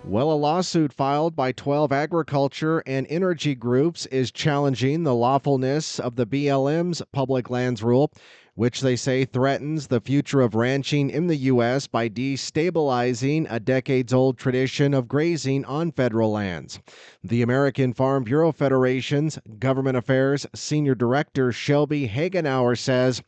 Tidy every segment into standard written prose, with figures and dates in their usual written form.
Well, a lawsuit filed by 12 agriculture and energy groups is challenging the lawfulness of the BLM's public lands rule, which they say threatens the future of ranching in the U.S. by destabilizing a decades-old tradition of grazing on federal lands. The American Farm Bureau Federation's Government Affairs Senior Director Shelby Hagenauer says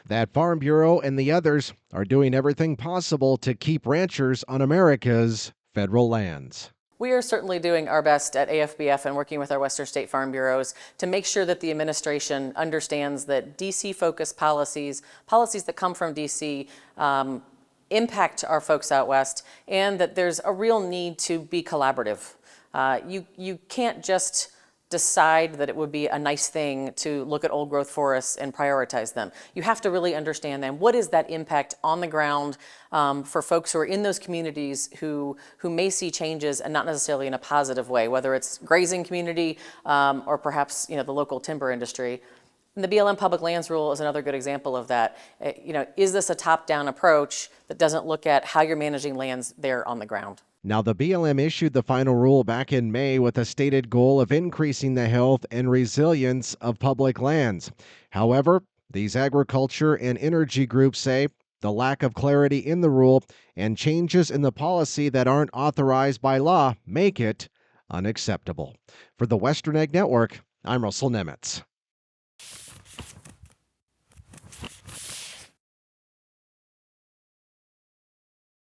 that Farm Bureau and the others are doing everything possible to keep ranchers on America's federal lands. We are certainly doing our best at AFBF and working with our Western State Farm Bureaus to make sure that the administration understands that DC-focused policies that come from DC, impact our folks out west, and that there's a real need to be collaborative. You can't just decide that it would be a nice thing to look at old growth forests and prioritize them. You have to really understand them. What is that impact on the ground for folks who are in those communities who may see changes and not necessarily in a positive way, whether it's grazing community or perhaps the local timber industry. And the BLM Public Lands Rule is another good example of that. Is this a top-down approach that doesn't look at how you're managing lands there on the ground? Now, the BLM issued the final rule back in May with a stated goal of increasing the health and resilience of public lands. However, these agriculture and energy groups say the lack of clarity in the rule and changes in the policy that aren't authorized by law make it unacceptable. For the Western Ag Network, I'm Russell Nemitz.